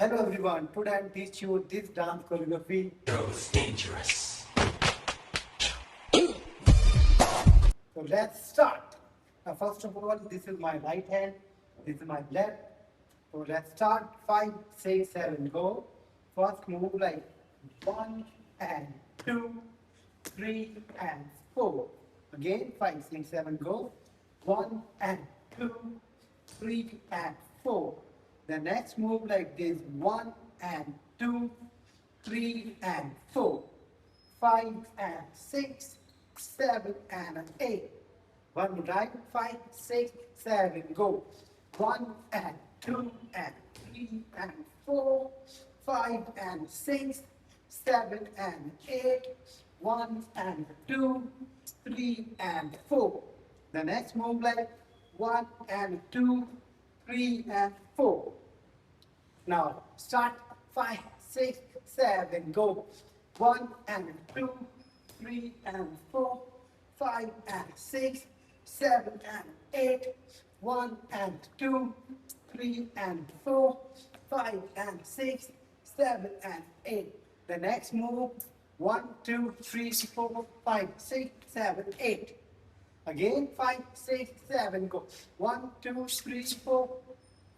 Hello everyone, today I'll teach you this dance choreography. Goes dangerous. So let's start. Now first of all, this is my right hand, this is my left. So let's start. 5, 6, 7, go. First move like 1 and 2, 3 and 4. Again 5, 6, 7, go. 1 and 2, 3 and 4. The next move like this 1 and 2, 3 and 4. 5 and 6, 7 and 8. One more time. 5, 6, 7, go. 1 and 2 and 3 and 4. 5 and 6, 7 and 8. 1 and 2, 3 and 4. The next move like 1 and 2, 3 and 4. Now start. 5, 6, 7, go. 1 and 2, 3 and 4, 5 and 6, 7 and 8, 1 and 2, 3 and 4, 5 and 6, 7 and 8. The next move 1, 2, 3, 4, 5, 6, 7, 8. Again 5, 6, 7, go. 1, 2, 3, 4,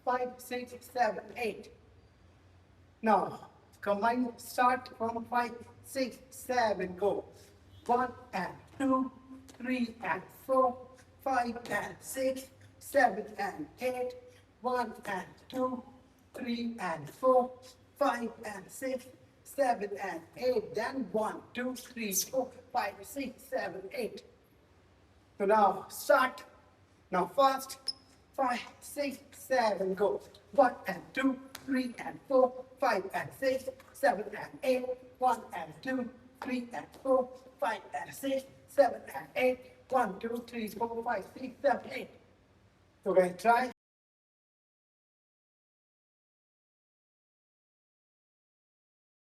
5, 6, 7, 8. Now, combine, start from 5, 6, 7, go. 1 and 2, 3 and 4, 5 and 6, 7 and 8, 1 and 2, 3 and 4, 5 and 6, 7 and 8. Then 1, 2, 3, 4, 5, 6, 7, 8. So now, start. Now first, 5, 6, 7, go. 1 and 2, 3 and 4, 5 and 6, 7 and 8, 1 and 2, 3 and 4, 5 and 6, 7 and 8, 1, 2, 3, 4, 5, 6, 7, 8. So guys, try.